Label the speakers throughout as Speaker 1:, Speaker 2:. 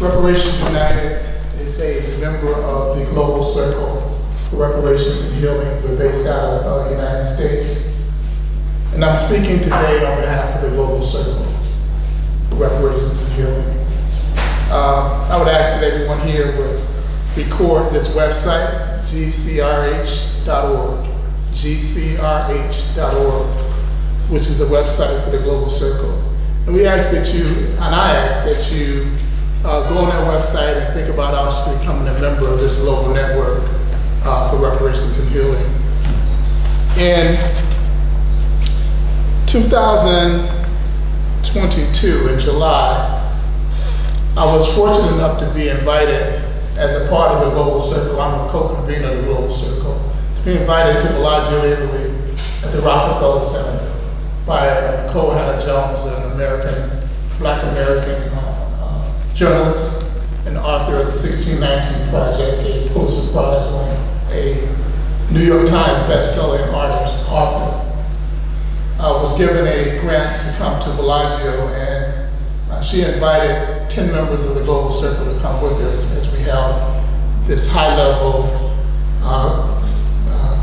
Speaker 1: Reparations United is a member of the Global Circle for Reparations and Healing. We're based out of the United States. And I'm speaking today on behalf of the Global Circle for Reparations and Healing. I would ask that everyone here would record this website, gcrh.org, gcrh.org, which is a website for the Global Circle. And I ask that you go on that website and think about actually becoming a member of this global network for reparations and healing. In 2022, in July, I was fortunate enough to be invited as a part of the Global Circle. I'm a co-convener of the Global Circle, to be invited to Bellagio, Italy, at the Rockefeller Center by Nicole Hannah-Jones, an Black American journalist and author of the 1619 Project, a Pulitzer Prize winner, a New York Times best-selling author. I was given a grant to come to Bellagio, and she invited 10 members of the Global Circle to come with her as we held this high-level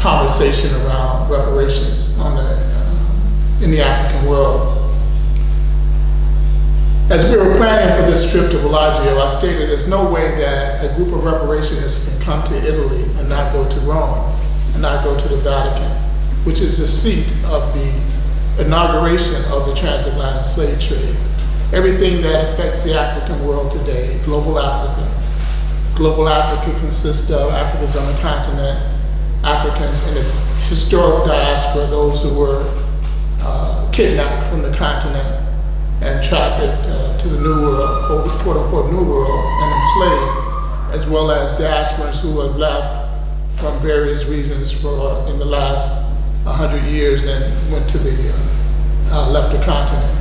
Speaker 1: conversation around reparations in the African world. As we were planning for this trip to Bellagio, I stated there's no way that a group of reparationists can come to Italy and not go to Rome, and not go to the Vatican, which is the seat of the inauguration of the transatlantic slave trade. Everything that affects the African world today, global Africa. Global Africa consists of Africans on the continent, Africans in the historic diaspora, those who were kidnapped from the continent and trafficked to the New World, quote unquote New World, and enslaved, as well as diasporans who have left from various reasons in the last 100 years and went to left the continent.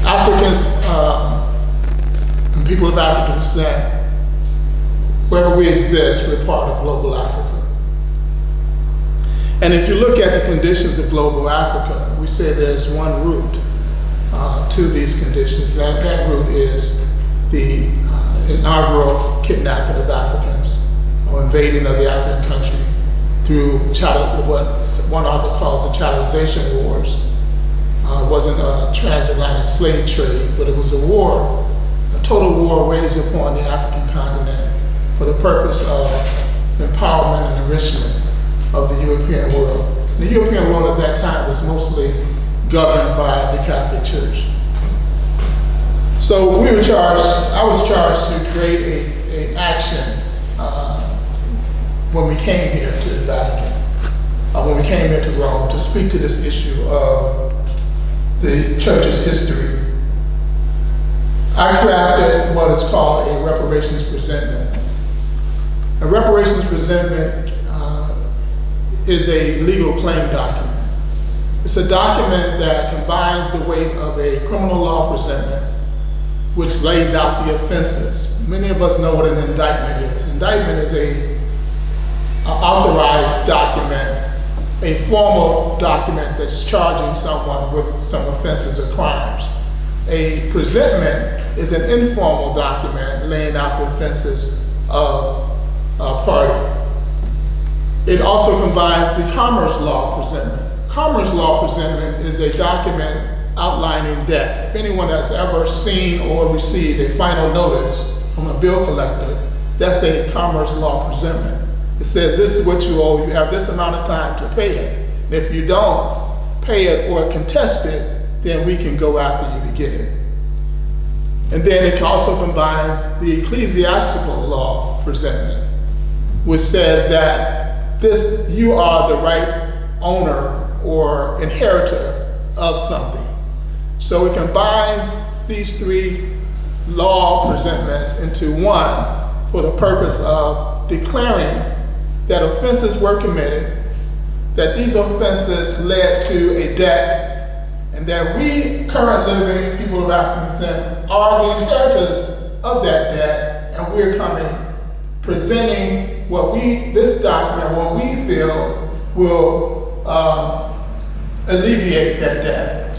Speaker 1: Africans and people of African descent, wherever we exist, we're part of global Africa. And if you look at the conditions of global Africa, we say there's one root to these conditions. That root is the inaugural kidnapping of Africans, or invading of the African country through what one author calls the chattelization wars. It wasn't a transatlantic slave trade, but it was a war, a total war waged upon the African continent for the purpose of empowerment and enrichment of the European world. And the European world at that time was mostly governed by the Catholic Church. So I was charged to create an action when we came here to the Vatican, when we came here to Rome, to speak to this issue of the church's history. I crafted what is called a reparations presentment. A reparations presentment is a legal claim document. It's a document that combines the weight of a criminal law presentment, which lays out the offenses. Many of us know what an indictment is. Indictment is an authorized document, a formal document that's charging someone with some offenses or crimes. A presentment is an informal document laying out the offenses of a party. It also combines the commerce law presentment. Commerce law presentment is a document outlining debt. If anyone has ever seen or received a final notice from a bill collector, that's a commerce law presentment. It says this is what you owe, you have this amount of time to pay it. And if you don't pay it or contest it, then we can go after you to get it. And then it also combines the ecclesiastical law presentment, which says that you are the right owner or inheritor of something. So it combines these three law presentments into one for the purpose of declaring that offenses were committed, that these offenses led to a debt, and that we, current living people of African descent, are the inheritors of that debt, and we're presenting this document, what we feel will alleviate that debt.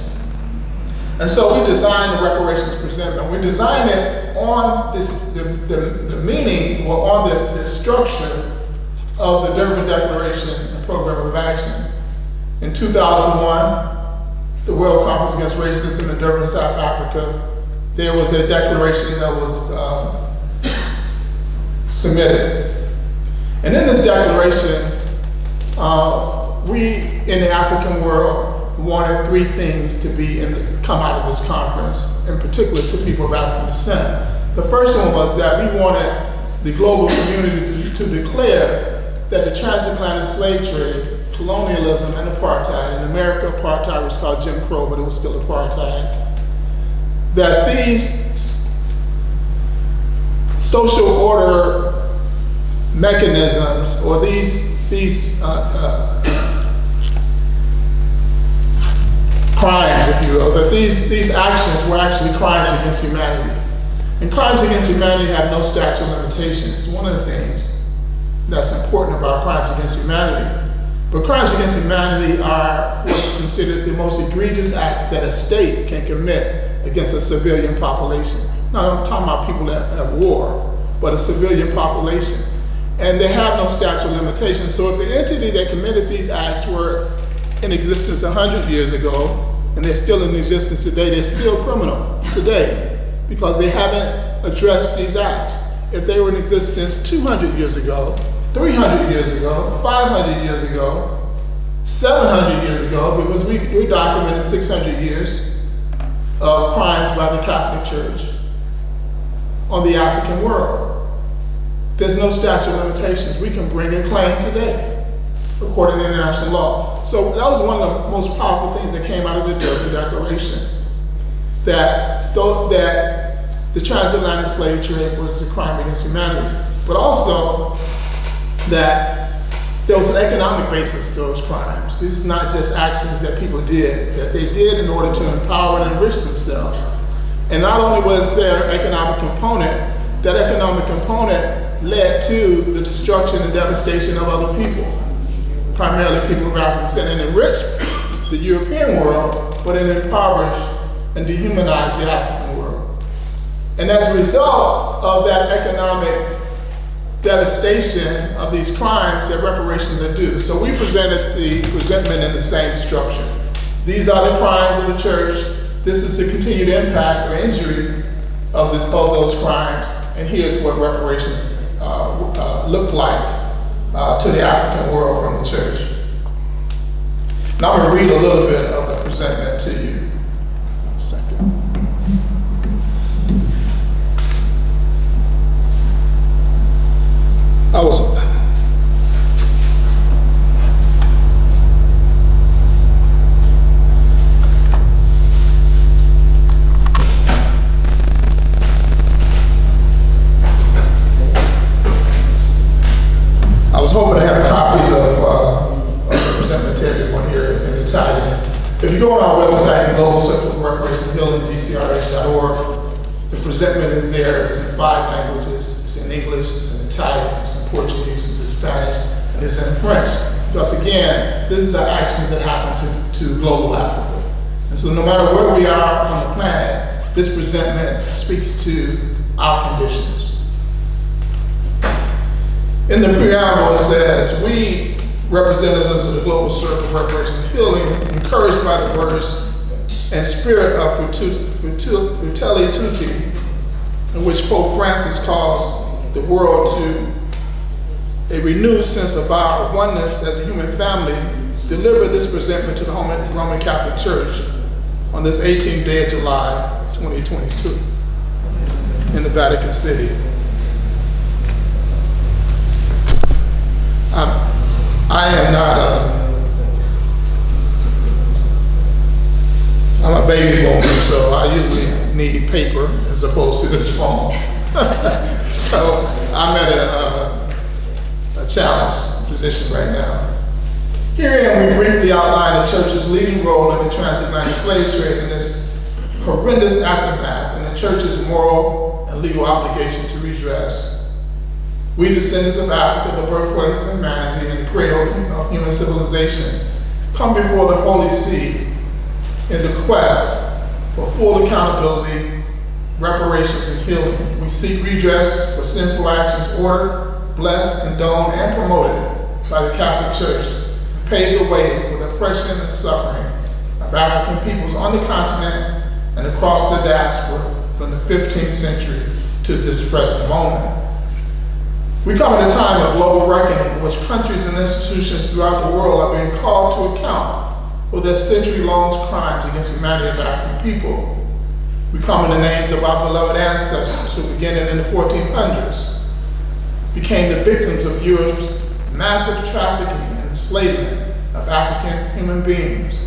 Speaker 1: And so we designed the reparations presentment. We designed it on this, the meaning, or on the structure of the Durban Declaration and Program of Action. In 2001, the World Conference Against Racism in Durban, South Africa, there was a declaration that was submitted. And in this declaration, we in the African world wanted three things to come out of this conference, in particular to people of African descent. The first one was that we wanted the global community to declare that the transatlantic slave trade, colonialism, and apartheid — in America, apartheid was called Jim Crow, but it was still apartheid — that these social order mechanisms, or these crimes, if you will, that these actions were actually crimes against humanity. And crimes against humanity have no statute of limitations. One of the things that's important about crimes against humanity. But crimes against humanity are what's considered the most egregious acts that a state can commit against a civilian population. Now, I'm talking about people at war, but a civilian population. And they have no statute of limitations. So if the entity that committed these acts were in existence 100 years ago, and they're still in existence today, they're still criminal today because they haven't addressed these acts. If they were in existence 200 years ago, 300 years ago, 500 years ago, 700 years ago, because we documented 600 years of crimes by the Catholic Church on the African world. There's no statute of limitations. We can bring a claim today, according to international law. So that was one of the most powerful things that came out of the Durban Declaration, that the transatlantic slave trade was a crime against humanity, but also that there was an economic basis to those crimes. These are not just actions that people did, that they did in order to empower and enrich themselves. And not only was there an economic component, that economic component led to the destruction and devastation of other people, primarily people of African descent, and enriched the European world, but it impoverished and dehumanized the African world. And as a result of that economic devastation of these crimes, that reparations are due. So we presented the presentment in the same structure. These are the crimes of the church. This is the continued impact or injury of those crimes. And here's what reparations look like to the African world from the church. Now I'm going to read a little bit of the presentment to you. 1 second. I was hoping to have copies of the presentment to everyone here in Italian. If you go on our website, Global Circle for Reparation Healing, GCRH.org, the presentment is there. It's in 5 languages. It's in English, it's in Italian, it's in Portuguese, it's in Spanish, and it's in French. Because again, these are actions that happen to global Africa. And so no matter where we are on the planet, this presentment speaks to our conditions. In the preamble, it says, we, representatives of the Global Circle for Reparation and Healing, encouraged by the words and spirit of Fratelli Tutti, in which Pope Francis calls the world to a renewed sense of our oneness as a human family, deliver this presentment to the Roman Catholic Church on this 18th day of July, 2022, in the Vatican City. I am not I'm a baby boomer, so I usually need paper as opposed to this phone. So I'm at a challenged position right now. Herein we briefly outline the church's leading role in the transatlantic slave trade and its horrendous aftermath, and the church's moral and legal obligation to redress. We, descendants of Africa, the birthplace of humanity and the cradle of human civilization, come before the Holy See in the quest for full accountability reparations, and healing. We seek redress for sinful actions ordered, blessed, condoned, and promoted by the Catholic Church, and pave the way for the oppression and suffering of African peoples on the continent and across the diaspora from the 15th century to this present moment. We come at a time of global reckoning in which countries and institutions throughout the world are being called to account for their century-long crimes against humanity of African people. We come in the names of our beloved ancestors who, beginning in the 1400s, became the victims of Europe's massive trafficking and enslavement of African human beings,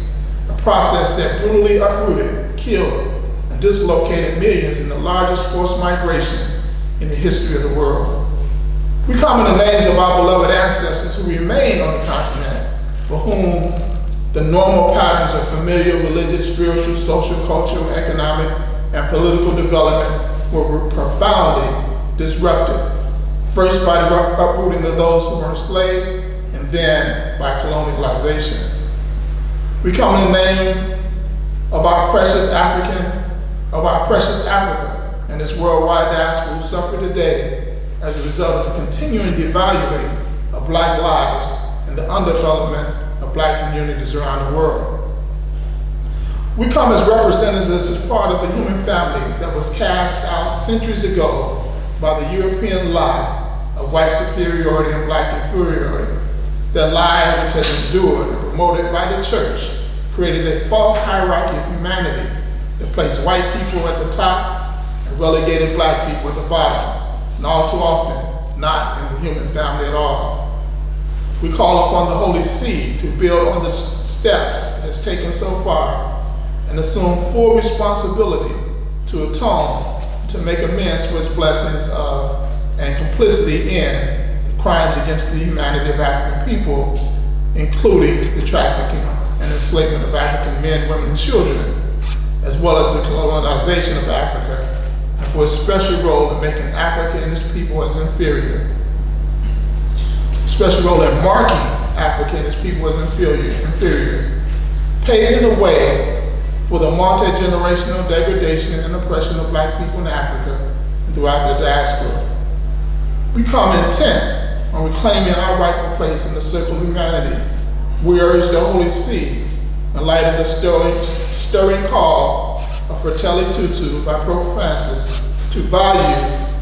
Speaker 1: a process that brutally uprooted, killed, and dislocated millions in the largest forced migration in the history of the world. We come in the names of our beloved ancestors who remain on the continent, for whom the normal patterns of familiar, religious, spiritual, social, cultural, economic, and political development were profoundly disrupted, first by the uprooting of those who were enslaved, and then by colonialization. We come in the name of our precious Africa, and this worldwide diaspora who suffer today as a result of the continuing devaluing of Black lives and the underdevelopment of Black communities around the world. We come as representatives as part of the human family that was cast out centuries ago by the European lie of white superiority and Black inferiority. That lie, which has endured and promoted by the church, created a false hierarchy of humanity that placed white people at the top and relegated Black people at the bottom, and all too often, not in the human family at all. We call upon the Holy See to build on the steps it has taken so far and assume full responsibility to atone, to make amends for its blessings of and complicity in the crimes against the humanity of African people, including the trafficking and enslavement of African men, women, and children, as well as the colonization of Africa, and for a special role in making Africa and its people as inferior. A special role in marking Africa and its people as inferior, paving the way for the multi-generational degradation and oppression of Black people in Africa and throughout the diaspora. We come intent on reclaiming our rightful place in the circle of humanity. We urge the Holy See, in light of the stirring call of Fratelli Tutti by Pope Francis, to value,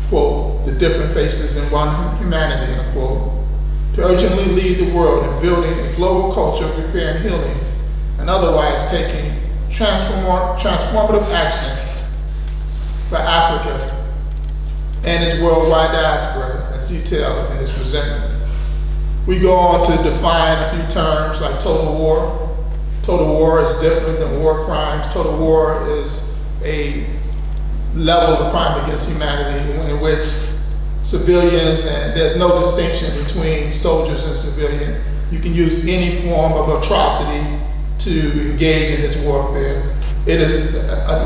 Speaker 1: quote, the different faces in one humanity, unquote, to urgently lead the world in building a global culture of repair and healing, and otherwise taking transformative action for Africa and its worldwide diaspora as detailed in this presentment. We go on to define a few terms like total war. Total war is different than war crimes. Total war is a level of crime against humanity in which civilians, and there's no distinction between soldiers and civilian. You can use any form of atrocity to engage in this warfare. It is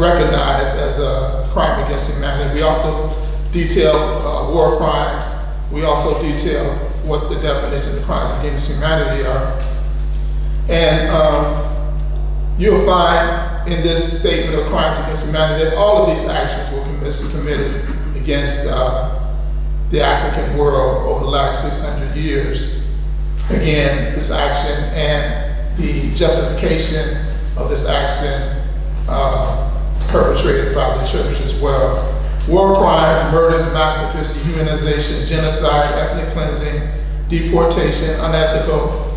Speaker 1: recognized as a crime against humanity. We also detail war crimes. We also detail what the definition of crimes against humanity are. And you'll find in this statement of crimes against humanity that all of these actions were committed against the African world over the last 600 years. Again, this action and the justification of this action perpetrated by the church as well. War crimes, murders, massacres, dehumanization, genocide, ethnic cleansing, deportation, unethical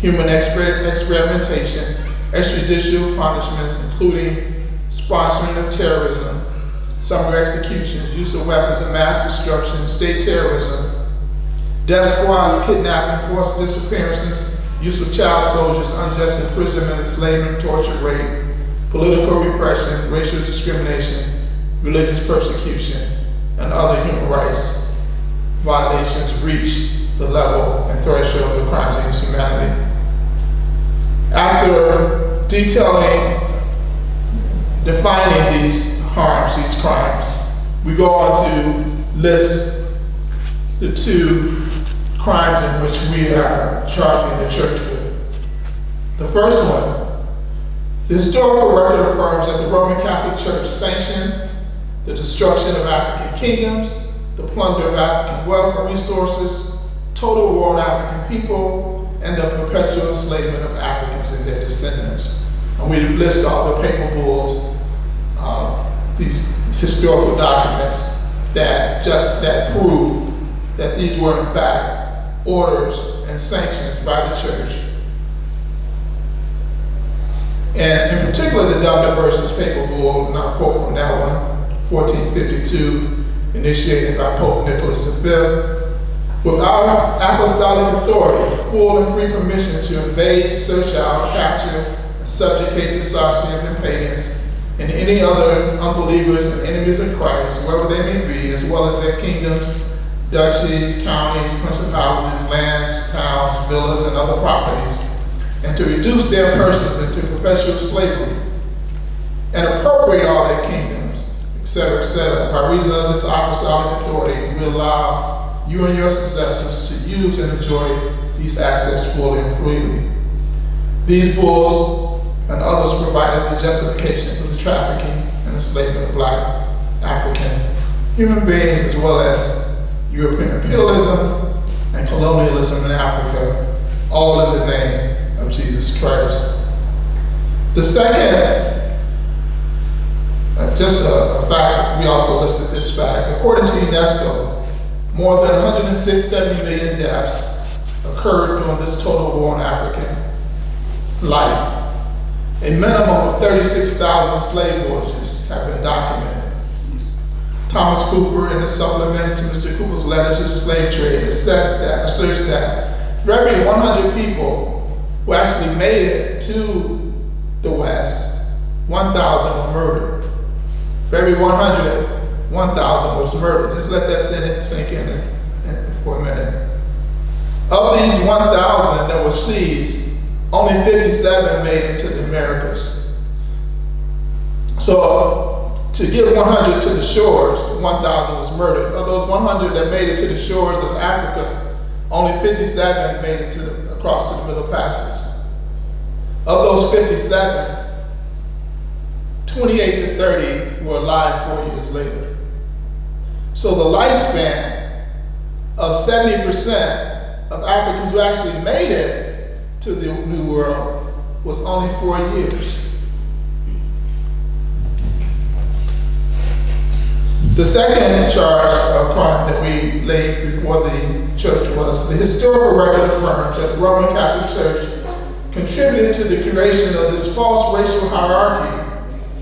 Speaker 1: human experimentation, extrajudicial punishments, including sponsoring of terrorism, summary executions, use of weapons of mass destruction, state terrorism, death squads, kidnapping, forced disappearances, use of child soldiers, unjust imprisonment, enslavement, torture, rape, political repression, racial discrimination, religious persecution, and other human rights violations reach the level and threshold of crimes against humanity. After defining these harms, these crimes, we go on to list the two crimes in which we are charging the church with. The first one, the historical record affirms that the Roman Catholic Church sanctioned the destruction of African kingdoms, the plunder of African wealth and resources, total war on African people, and the perpetual enslavement of Africans and their descendants. And we list all the papal bulls, these historical documents that prove that these were in fact orders and sanctions by the church. And in particular, the Dum Diversas papal bull, and I'll quote from that one, 1452, initiated by Pope Nicholas V. With our apostolic authority, full and free permission to invade, search out, capture, and subjugate the Saracens and pagans, and any other unbelievers and enemies of Christ, wherever they may be, as well as their kingdoms, duchies, counties, principalities, lands, towns, villas, and other properties, and to reduce their persons into perpetual slavery, and appropriate all their kingdoms, etc., etc. By reason of this apostolic authority, we allow you and your successors to use and enjoy these assets fully and freely. These bulls and others provided the justification for the trafficking and enslavement of Black African human beings, as well as European imperialism and colonialism in Africa, all in the name of Jesus Christ. The second, just a fact, we also listed this fact. According to UNESCO, more than 170 million deaths occurred during this total war on African life. A minimum of 36,000 slave voyages have been documented. Thomas Cooper, in the supplement to Mr. Cooper's letter to the slave trade, asserts that for every 100 people who actually made it to the West, 1,000 were murdered. For every 100, 1,000 was murdered. Just let that sink in for a minute. Of these 1,000 that were seized, only 57 made it to the Americas. So to get 100 to the shores, 1,000 was murdered. Of those 100 that made it to the shores of Africa, only 57 made it across to the Middle Passage. Of those 57, 28 to 30 were alive 4 years later. So the lifespan of 70% of Africans who actually made it to the New World was only 4 years. The second charge of crime that we laid before the church was the historical record affirms that the Roman Catholic Church contributed to the creation of this false racial hierarchy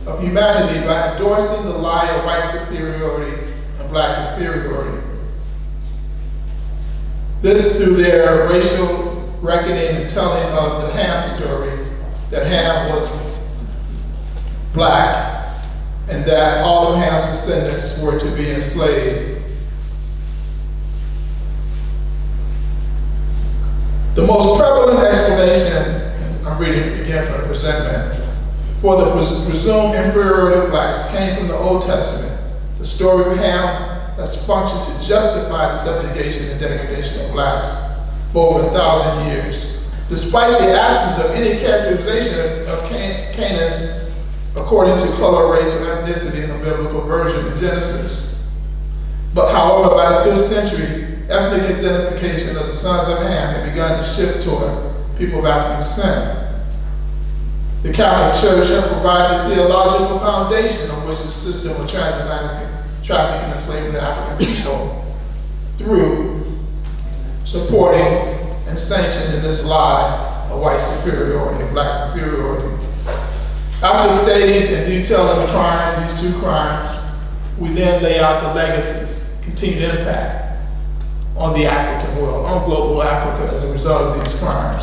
Speaker 1: of humanity by endorsing the lie of white superiority and Black inferiority. This through their racial reckoning and telling of the Ham story, that Ham was Black and that all of Ham's descendants were to be enslaved. The most prevalent explanation, I'm reading again from the presentment, for the presumed inferiority of Blacks came from the Old Testament. The story of Ham has functioned to justify the subjugation and degradation of Blacks for over 1,000 years, despite the absence of any characterization of Canaanites according to color, race, or ethnicity in the biblical version of Genesis. But however, by the 5th century, ethnic identification of the sons of Ham had begun to shift toward people of African descent. The Catholic Church had provided the theological foundation on which the system of transatlantic trafficking and enslavement of African people through supporting and sanctioning this lie of white superiority and Black inferiority. After stating and detailing the crimes, these two crimes, we then lay out the legacies, continued impact on the African world, on global Africa as a result of these crimes.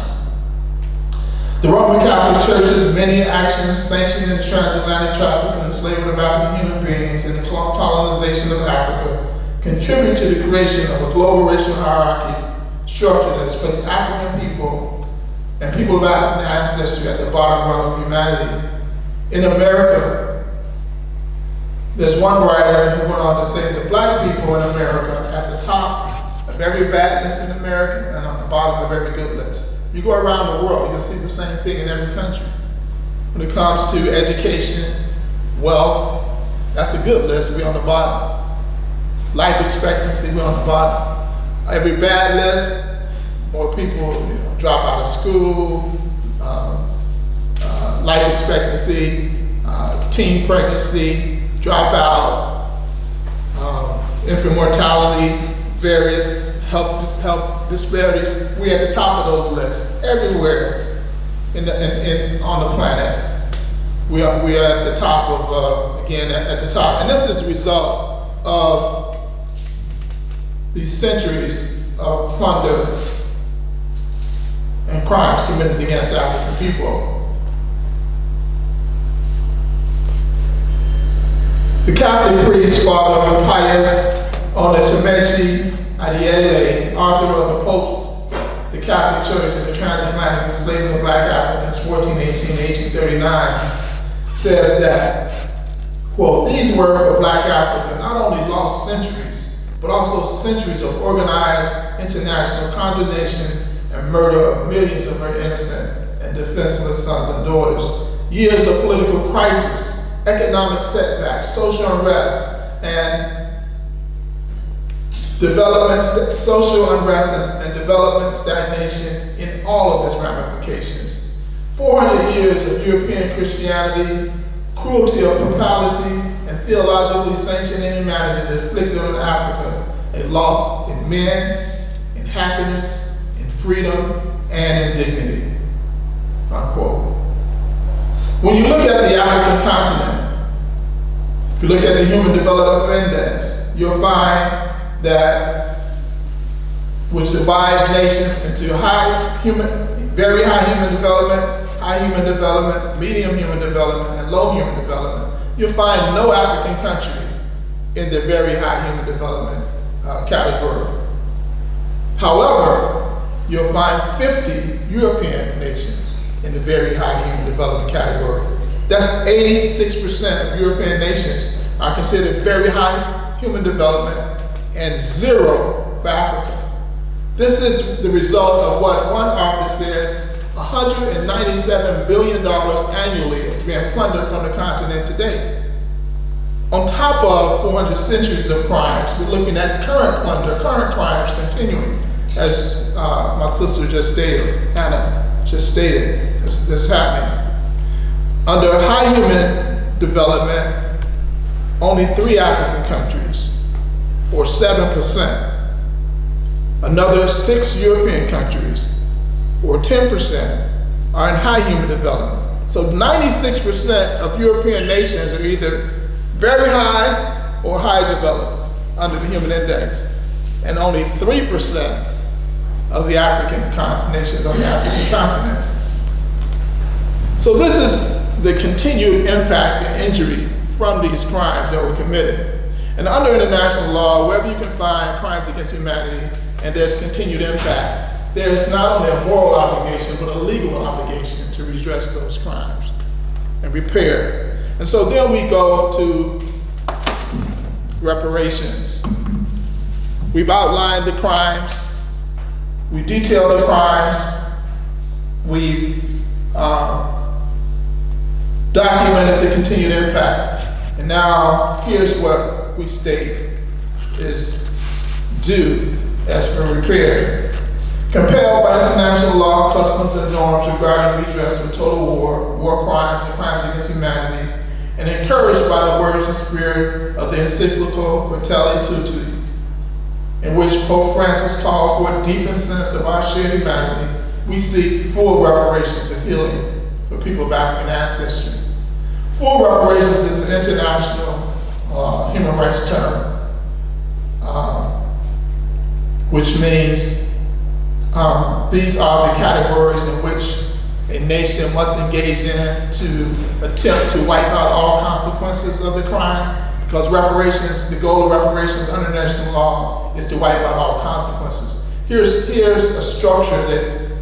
Speaker 1: The Roman Catholic Church's many actions sanctioning the transatlantic trafficking and enslavement of African human beings and the colonization of Africa contribute to the creation of a global racial hierarchy structure that has placed African people and people of African ancestry at the bottom rung of humanity. In America, there's one writer who went on to say that Black people in America are at the top of every bad list in America and on the bottom of every good list. You go around the world, you'll see the same thing in every country. When it comes to education, wealth, That's a good list, we're on the bottom. Life expectancy, we're on the bottom. Every bad list, more people drop out of school, life expectancy, teen pregnancy, dropout, infant mortality, various health disparities. We're at the top of those lists everywhere on the planet. We are at the top of, again, at the top. And this is a result of these centuries of plunder and crimes committed against African people. The Catholic priest, Father Pius Onyechemechi Adiele, author of The Popes, the Catholic Church, and the Transatlantic Enslavement of Black Africans, 1418-1839, says that, quote, these were for Black Africa not only lost centuries, but also centuries of organized international condemnation and murder of millions of her innocent and defenseless sons and daughters. Years of political crisis, economic setbacks, social unrest, and social unrest and development stagnation in all of its ramifications. 400 years of European Christianity, cruelty of papality, and theologically sanctioned inhumanity that inflicted on Africa a loss in men, in happiness, in freedom, and in dignity, unquote. When you look at the African continent, if you look at the Human Development Index, you'll find that, which divides nations into very high human development, medium human development, and low human development. You'll find no African country in the very high human development category. However, you'll find 50 European nations in the very high human development category. That's 86% of European nations are considered very high human development and 0 for Africa. This is the result of what one author says, $197 billion annually is being plundered from the continent today. On top of 400 centuries of crimes, we're looking at current plunder, current crimes continuing, as my sister just stated, Hannah just stated, that's happening. Under high human development, only 3 African countries, or 7%. Another 6 European countries, or 10%, are in high human development. So 96% of European nations are either very high or high developed under the Human Index, and only 3% of the African nations on the African continent. So this is the continued impact and injury from these crimes that were committed. And under international law, wherever you can find crimes against humanity and there's continued impact, there's not only a moral obligation, but a legal obligation to redress those crimes and repair. And so then we go to reparations. We've outlined the crimes, we detailed the crimes, we've documented the continued impact. And now here's what we state is due as for repair. Compelled by international law, customs, and norms regarding redress for total war crimes, and crimes against humanity, and encouraged by the words and spirit of the encyclical Fratelli Tutti, in which Pope Francis called for a deepened sense of our shared humanity, we seek full reparations and healing for people of African ancestry. Full reparations is an international human rights term, which means these are the categories in which a nation must engage in to attempt to wipe out all consequences of the crime, because reparations, the goal of reparations under international law is to wipe out all consequences. Here's a structure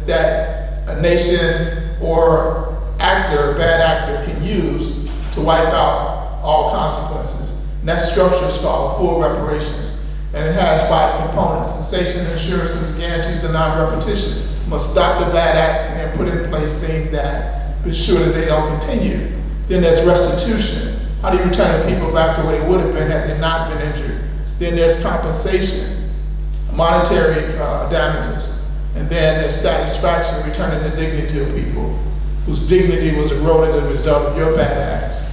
Speaker 1: that a nation or actor, bad actor, can use to wipe out all consequences. And that structure is called full reparations. And it has 5 components: cessation, assurances, guarantees, and non-repetition. Must stop the bad acts and put in place things that ensure that they don't continue. Then there's restitution, How do you return the people back to where they would have been had they not been injured? Then there's compensation, monetary damages. And then there's satisfaction, returning the dignity of people whose dignity was eroded as a result of your bad acts.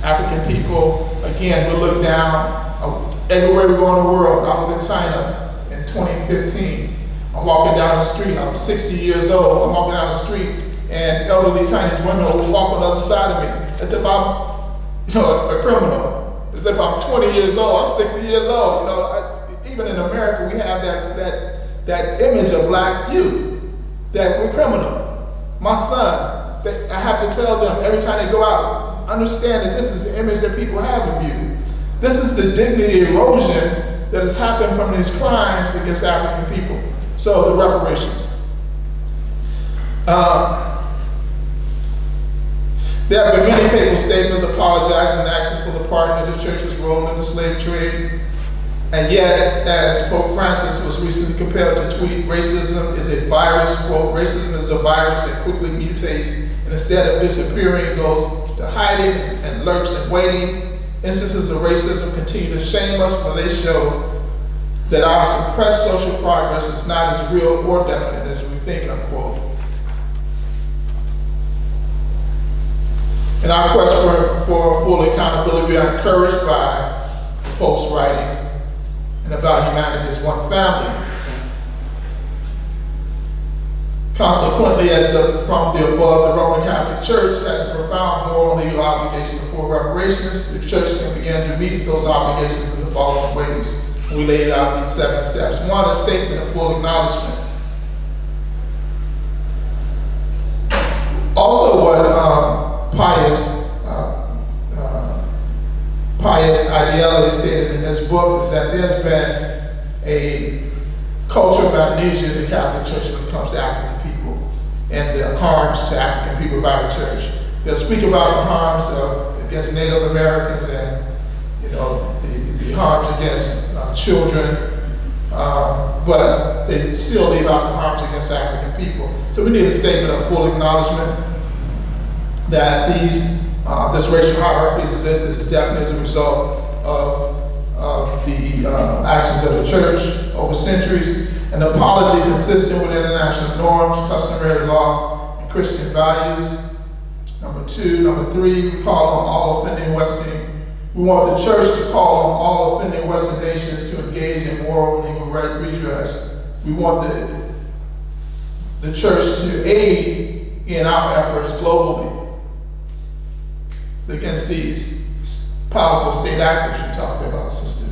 Speaker 1: African people, again, we look down everywhere we go in the world. I was in China in 2015. I'm walking down the street, I'm 60 years old, I'm walking down the street, and elderly Chinese women will walk on the other side of me as if I'm a criminal, as if I'm 20 years old, I'm 60 years old. Even in America, we have that image of black youth, that we're criminal. My sons, I have to tell them every time they go out, understand that this is the image that people have of you. This is the dignity erosion that has happened from these crimes against African people. So the reparations. There have been many papal statements apologizing and asking for the pardon of the church's role in the slave trade. And yet, as Pope Francis was recently compelled to tweet, racism is a virus, quote, racism is a virus that quickly mutates, and instead of disappearing, it goes to hiding and lurks and waiting. Instances of racism continue to shame us, but they show that our suppressed social progress is not as real or definite as we think, unquote. In our quest for full accountability, we are encouraged by the Pope's writings and about humanity as one family. Consequently, from the above, the Roman Catholic Church has a profound moral and legal obligation for reparations. The Church can begin to meet those obligations in the following ways. We laid out these 7 steps. 1, a statement of full acknowledgement. Also, what Pius Ideale stated in this book is that there's been a culture of amnesia in the Catholic Church when it comes to African people and the harms to African people by the church. They'll speak about the harms against Native Americans and the harms against children, but they still leave out the harms against African people. So we need a statement of full acknowledgement that this racial hierarchy exists as definitely as a result of the actions of the church over centuries, an apology consistent with international norms, customary law, and Christian values. Number 3, we call on all offending we want the church to call on all offending Western nations to engage in moral and legal redress. We want the church to aid in our efforts globally against these powerful state actors you talked about, sister.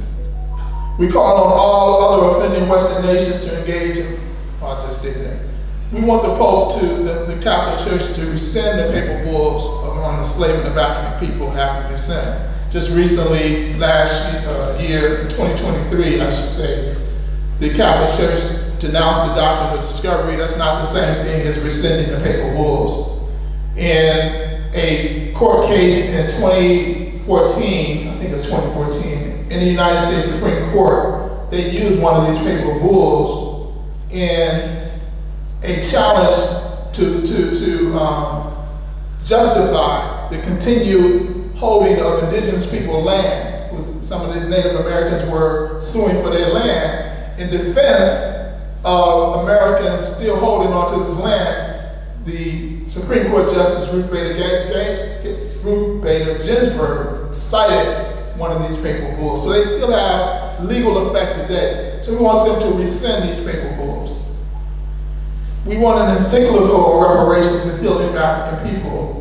Speaker 1: We call on all other offending Western nations to engage in, I'll just stay there. We want the Pope the Catholic Church to rescind the papal bulls on the enslavement of African people and African descent. Just recently, last year, 2023, I should say, the Catholic Church denounced the doctrine of discovery. That's not the same thing as rescinding the papal bulls. In a court case in 2014, I think it's 2014, in the United States Supreme Court, they used one of these papal bulls in a challenge to justify the continued holding of indigenous people land. Some of the Native Americans were suing for their land in defense of Americans still holding onto this land. The Supreme Court Justice Ruth Bader Ginsburg cited one of these papal bulls. So they still have legal effect today. So we want them to rescind these papal bulls. We want an encyclical on reparations and healing for African people.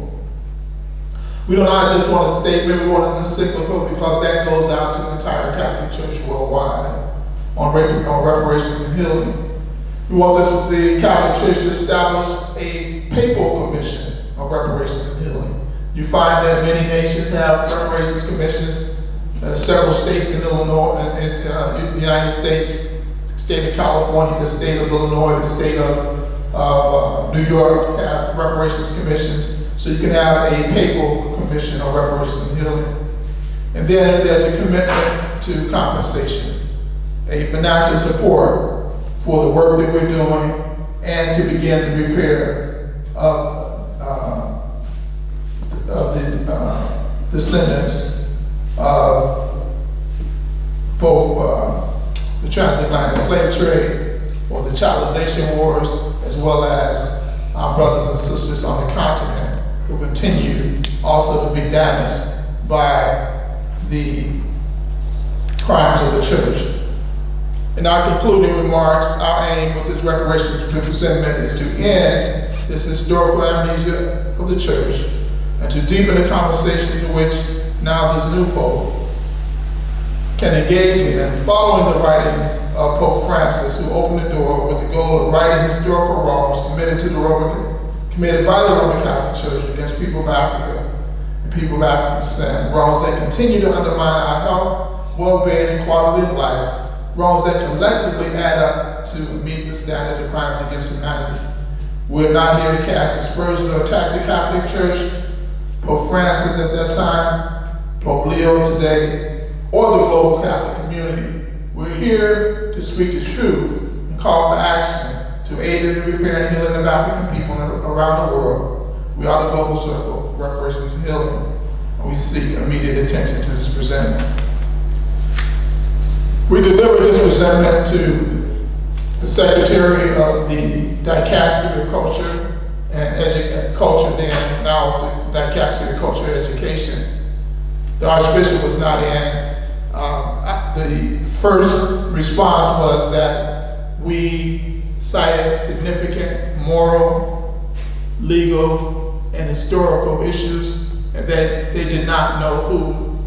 Speaker 1: We do not just want a statement, we want an encyclical because that goes out to the entire Catholic Church worldwide on reparations and healing. We want the Catholic Church to establish a papal commission on reparations and healing. You find that many nations have reparations commissions, several states in Illinois, in the United States, the state of California, the state of Illinois, the state of New York have reparations commissions. So you can have a papal commission on reparations and healing. And then there's a commitment to compensation, a financial support for the work that we're doing and to begin the repair of the descendants of both the transatlantic slave trade or the challenization wars, as well as our brothers and sisters on the continent who continue also to be damaged by the crimes of the church. In our concluding remarks, our aim with this reparations presentment is to end this historical amnesia of the church and to deepen the conversation to which now this new Pope can engage in, following the writings of Pope Francis, who opened the door with the goal of righting historical wrongs committed by the Roman Catholic Church against people of Africa and people of African descent, wrongs that continue to undermine our health, well-being, and quality of life, wrongs that collectively add up to meet the standard of crimes against humanity. We're not here to cast aspersions or attack the Catholic Church, Pope Francis at that time, Pope Leo today, or the global Catholic community. We're here to speak the truth and call for action to aid in the repair and healing of African people around the world. We are the Global Circle of Reparations and Healing, and we seek immediate attention to this presentment. We delivered this presentment to the Secretary of the Dicastery of Culture and Culture then, now it's the Dicastery of Culture and Education. The Archbishop was not in. The first response was that we cited significant moral, legal, and historical issues, and that they did not know who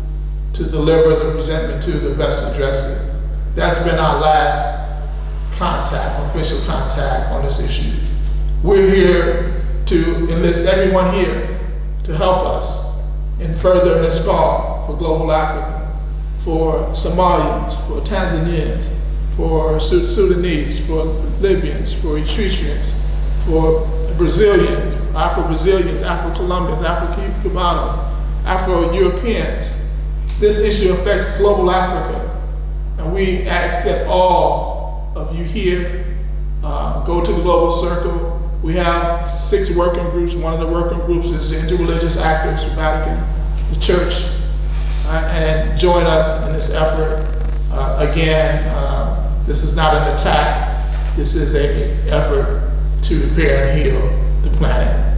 Speaker 1: to deliver the presentment to best address it. That's been our last contact, official contact on this issue. We're here to enlist everyone here to help us in furthering this call for global Africa, for Somalians, for Tanzanians, for Sudanese, for Libyans, for Eritreans, for Brazilians, Afro-Brazilians, Afro-Colombians, Afro-Cubanos, Afro-Europeans. This issue affects global Africa, and we ask that all of you here go to the Global Circle. We have 6 working groups. One of the working groups is the Interreligious Actors for Vatican, the Church, and join us in this effort. Again, this is not an attack. This is an effort to repair and heal the planet.